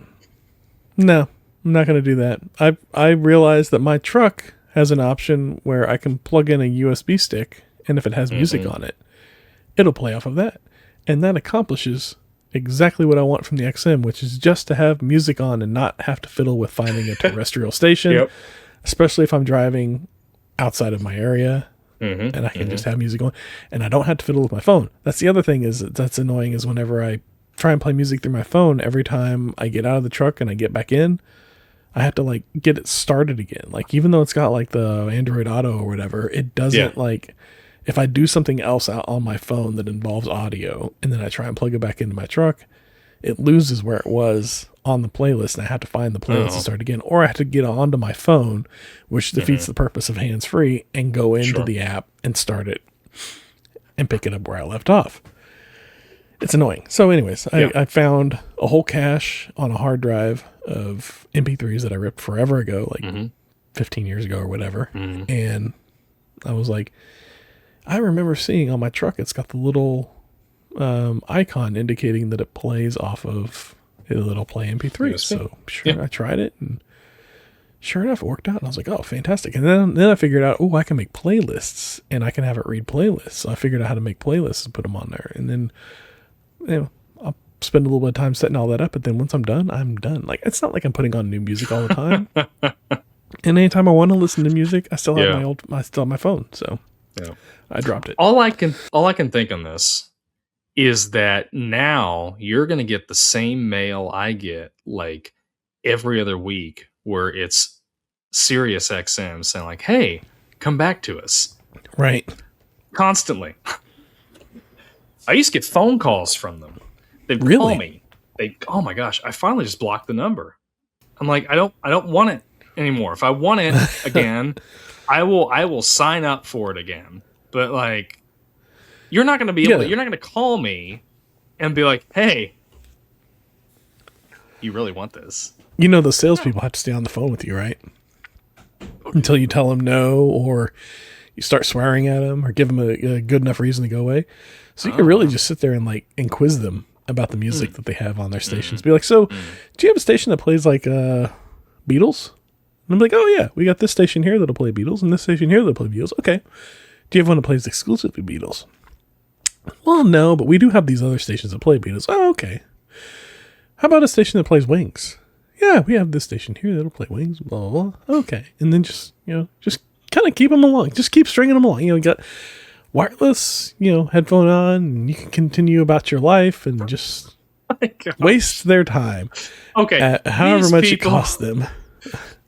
No, I'm not going to do that. I realized that my truck has an option where I can plug in a USB stick, and if it has music on it, it'll play off of that. And that accomplishes exactly what I want from the XM, which is just to have music on and not have to fiddle with finding a terrestrial station, especially if I'm driving outside of my area and I can just have music on, and I don't have to fiddle with my phone. That's the other thing that's annoying is whenever I try and play music through my phone, every time I get out of the truck and I get back in, I have to like get it started again. Like even though it's got like the Android Auto or whatever, it doesn't like if I do something else out on my phone that involves audio and then I try and plug it back into my truck, it loses where it was on the playlist and I have to find the playlist and start again, or I have to get onto my phone, which defeats the purpose of hands-free, and go into the app and start it and pick it up where I left off. It's annoying. So anyways, I found a whole cache on a hard drive of MP3s that I ripped forever ago, like 15 years ago or whatever. And I was like, I remember seeing on my truck, it's got the little icon indicating that it plays off of, it'll play MP3s. So sure, I tried it and sure enough, it worked out. And I was like, oh, fantastic. And then I figured out, oh, I can make playlists and I can have it read playlists. So I figured out how to make playlists and put them on there. And then, I'll spend a little bit of time setting all that up. But then once I'm done, I'm done. Like, it's not like I'm putting on new music all the time. And anytime I want to listen to music, I still have my phone. So I dropped it. All I can think on this is that now you're going to get the same mail I get like every other week, where it's Sirius XM saying like, "Hey, come back to us." Right. Constantly. I used to get phone calls from them. They'd call me. Oh my gosh, I finally just blocked the number. I'm like, I don't want it anymore. If I want it again, I will sign up for it again. But like, you're not going to be able to, you're not going to call me and be like, "Hey, you really want this?" You know, the salespeople have to stay on the phone with you, right? Until you tell them no, or you start swearing at them, or give them a good enough reason to go away. So you can really just sit there and quiz them about the music that they have on their stations. Be like, so, do you have a station that plays like Beatles? And I'm like, oh yeah, we got this station here that'll play Beatles, and this station here that'll play Beatles. Okay. Do you have one that plays exclusively Beatles? Well, no, but we do have these other stations that play Beatles. Oh, okay. How about a station that plays Wings? Yeah, we have this station here that'll play Wings, blah, blah, blah. Okay. And then just kind of keep them along. Just keep stringing them along. You got wireless, headphone on, and you can continue about your life and just waste their time. Okay. However much it costs them.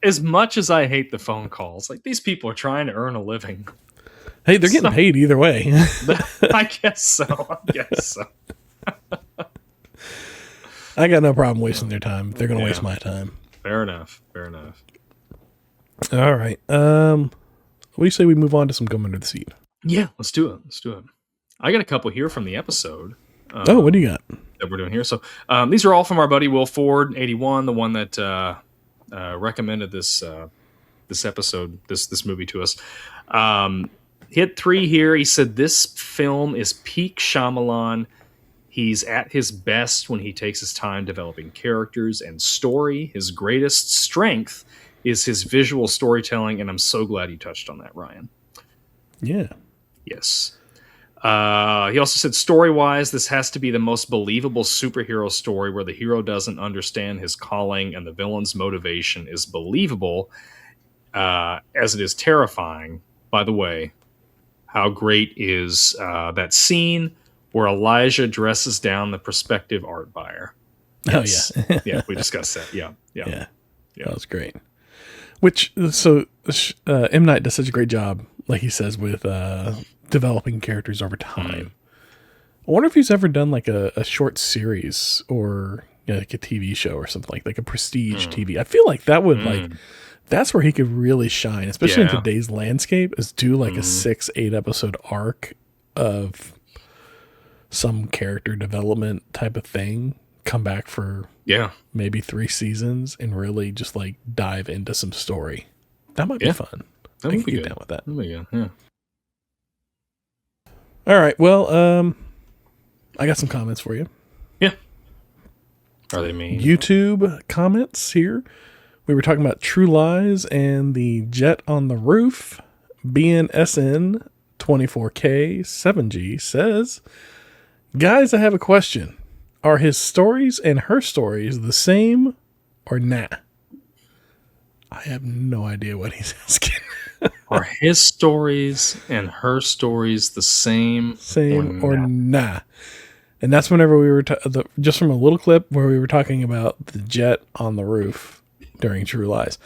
As much as I hate the phone calls, like, these people are trying to earn a living. Hey, they're getting paid either way. I guess so. I got no problem wasting their time if they're going to waste my time. Fair enough. All right. What do you say we move on to some Gum Under the Seat? Yeah, let's do it. I got a couple here from the episode. What do you got? That we're doing here. So these are all from our buddy Will Ford, 81, the one that recommended this episode, this movie to us. Hit 3 here. He said this film is peak Shyamalan. He's at his best when he takes his time developing characters and story. His greatest strength is his visual storytelling, and I'm so glad you touched on that, Ryan. Yeah. Yes. He also said, story-wise, this has to be the most believable superhero story where the hero doesn't understand his calling and the villain's motivation is believable, as it is terrifying. By the way, how great is that scene where Elijah dresses down the prospective art buyer? Yes. Oh, yeah. Yeah, we discussed that. Yeah. That was great. M. Night does such a great job, like he says, with developing characters over time. I wonder if he's ever done like a short series or like a TV show or something like a prestige TV. I feel like that would that's where he could really shine, especially in today's landscape, is do like a 6-8 episode arc of some character development type of thing, come back for maybe 3 seasons and really just like dive into some story. That might be fun. I can get down with that. Yeah. All right. Well, I got some comments for you. Yeah. Are they mean? YouTube comments here. We were talking about True Lies and the jet on the roof. BNSN 24K 7G says, guys, I have a question. Are his stories and her stories the same or nah? I have no idea what he's asking. Are his stories and her stories the same or nah? And that's whenever we were just from a little clip where we were talking about the jet on the roof during True Lies.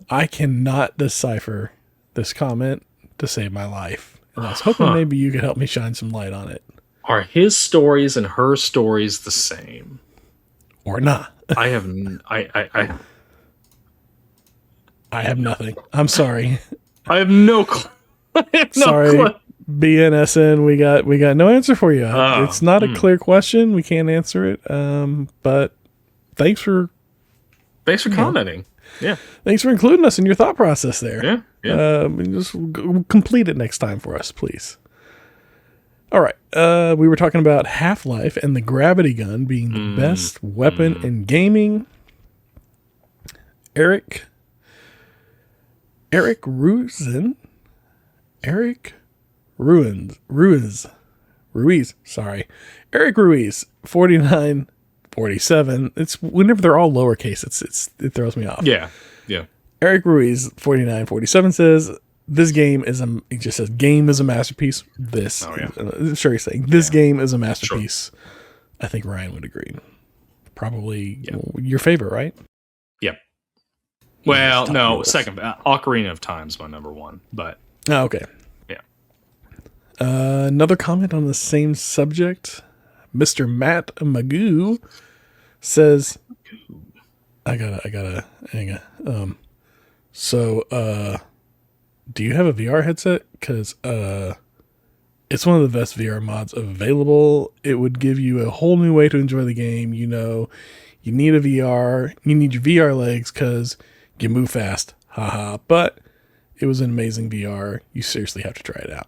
I cannot decipher this comment to save my life. And I was hoping maybe you could help me shine some light on it. Are his stories and her stories the same or not? I have nothing. I'm sorry. I have no clue. Sorry, BNSN. We got no answer for you. It's not a clear question. We can't answer it. But thanks for commenting. Yeah. Thanks for including us in your thought process there. Yeah. Just complete it next time for us, please. All right. We were talking about Half-Life and the gravity gun being the best weapon in gaming. Eric Eric Ruiz. Sorry. Eric Ruiz, 4947. It's whenever they're all lowercase, it throws me off. Yeah. Eric Ruiz, 4947 says, this game is it just says game is a masterpiece. Sure, he's saying this game is a masterpiece. Sure. I think Ryan would agree. Probably your favorite, right? Yep. Well, no, second. Ocarina of Time's my number one, but okay. Yeah. Another comment on the same subject. Mr. Matt Magoo says, I gotta hang on. Do you have a VR headset? Because it's one of the best VR mods available. It would give you a whole new way to enjoy the game. You know, you need a VR. You need your VR legs because you move fast. Haha. But it was an amazing VR. You seriously have to try it out.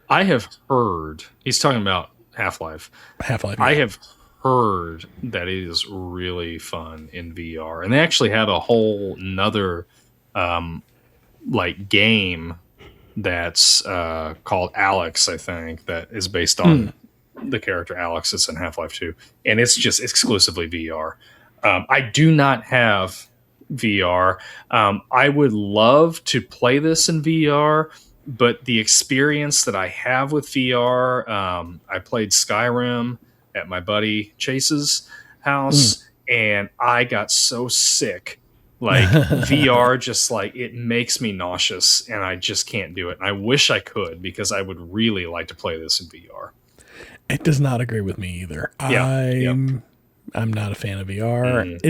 I have heard, he's talking about Half-Life. Half-Life. I have heard that it is really fun in VR. And they actually have a whole nother game that's called Alex, I think, that is based on the character Alex that's in Half-Life 2. And it's just exclusively VR. I do not have VR. I would love to play this in VR, but the experience that I have with VR, I played Skyrim at my buddy Chase's house, and I got so sick. Like VR, just like it makes me nauseous, and I just can't do it. And I wish I could, because I would really like to play this in VR. It does not agree with me either. I'm not a fan of VR.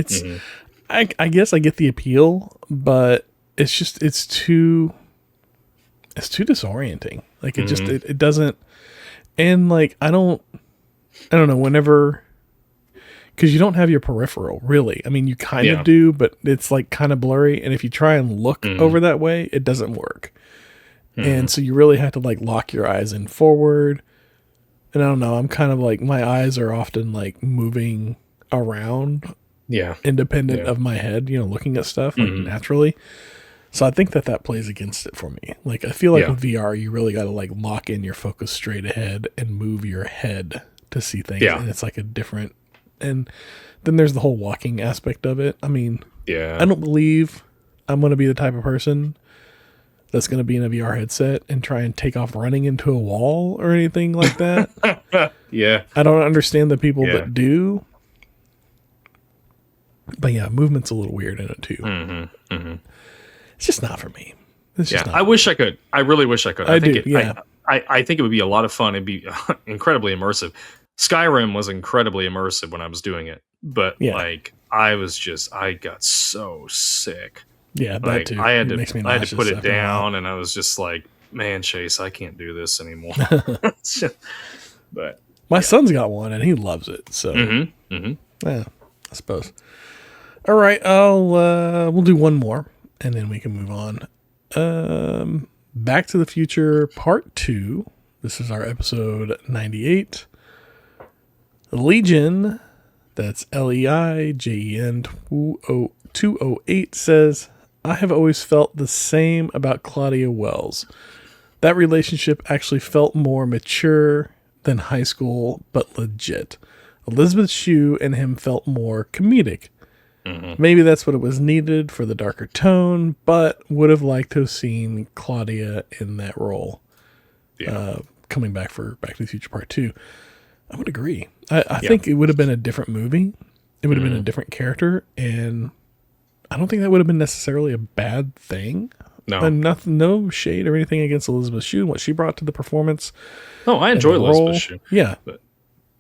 I guess I get the appeal, but it's too disorienting. Like it just it doesn't, and like I don't know, whenever, because you don't have your peripheral really. I mean, you kind of do, but it's like kind of blurry, and if you try and look over that way, it doesn't work. And so you really have to like lock your eyes in forward. And I don't know, I'm kind of like, my eyes are often like moving around, independent of my head, you know, looking at stuff like naturally. So I think that plays against it for me. Like I feel like with VR, you really got to like lock in your focus straight ahead and move your head to see things. And it's like a different, and then there's the whole walking aspect of it. I mean, I don't believe I'm going to be the type of person that's going to be in a VR headset and try and take off running into a wall or anything like that. I don't understand the people that do. But yeah, movement's a little weird in it too. It's just not for me. It's just not. I wish I could. I really wish I could. I think do. I think it would be a lot of fun. It'd be incredibly immersive. Skyrim was incredibly immersive when I was doing it, but like I got so sick. Yeah, like, that too. I had to put it down, and I was just like, man, Chase, I can't do this anymore. But my son's got one, and he loves it. So yeah, I suppose. All right, we'll do one more, and then we can move on. Back to the Future Part 2. This is our episode 98. Legion, that's Leigen 208, says, I have always felt the same about Claudia Wells. That relationship actually felt more mature than high school, but legit. Elizabeth Shue and him felt more comedic. Maybe that's what it was needed for the darker tone, but would have liked to have seen Claudia in that role. Coming back for Back to the Future Part 2. I would agree. I think it would have been a different movie. It would have been a different character, and I don't think that would have been necessarily a bad thing. No. No shade or anything against Elizabeth Shue and what she brought to the performance. Oh, I enjoy Elizabeth Shue. Yeah. But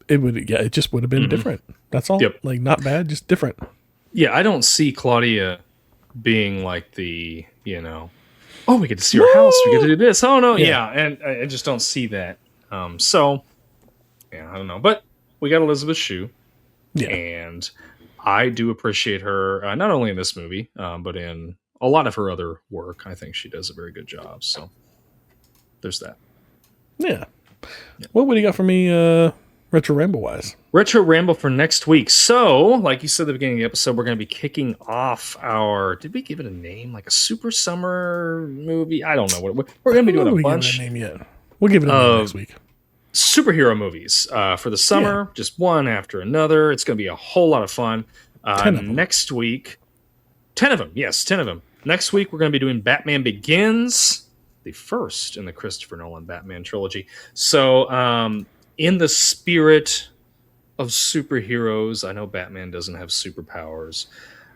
it just would have been different. That's all. Yep. Like, not bad, just different. Yeah, I don't see Claudia being like the, oh, we get to see our house, we get to do this. Oh, no, and I just don't see that. So, yeah, I don't know. But we got Elizabeth Shue, and I do appreciate her, not only in this movie, but in a lot of her other work. I think she does a very good job. So, there's that. Yeah. What do you got for me, Retro Ramble wise. Retro Ramble for next week. So, like you said at the beginning of the episode, we're going to be kicking off our... Did we give it a name? Like a Super Summer movie? I don't know. We're going to be doing a bunch... Name yet. We'll give it a name next week. Superhero movies for the summer, just one after another. It's going to be a whole lot of fun. 10 of them. Next week... 10 of them. Yes, 10 of them. Next week, we're going to be doing Batman Begins, the first in the Christopher Nolan Batman trilogy. So, in the spirit of superheroes, I know Batman doesn't have superpowers,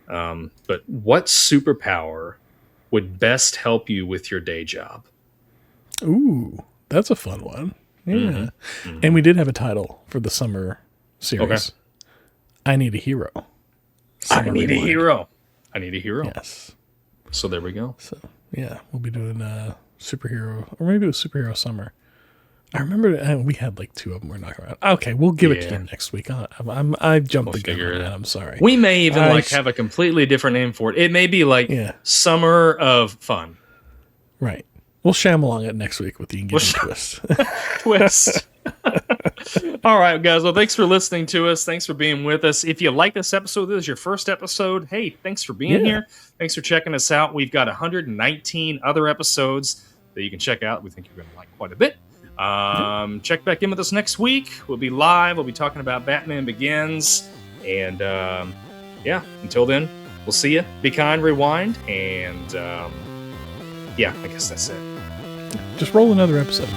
but what superpower would best help you with your day job? Ooh, that's a fun one. Yeah. And we did have a title for the summer series. Okay. I Need a Hero. I need a hero. I need a hero. Yes. So there we go. So, yeah, we'll be doing superhero, or maybe it was superhero summer. I remember we had like 2 of them we're knocking around. Okay, we'll give it to you next week. I jumped the gun on that. I'm sorry. We may even have a completely different name for it. It may be like Summer of Fun. Right. We'll Shyamalan it next week with the engagement twist. Twist. All right, guys. Well, thanks for listening to us. Thanks for being with us. If you like this episode, this is your first episode. Hey, thanks for being here. Thanks for checking us out. We've got 119 other episodes that you can check out. We think you're going to like quite a bit. Check back in with us next week. We'll be live. We'll be talking about Batman Begins. And until then, we'll see you. Be kind, rewind, and I guess that's it. Just roll another episode.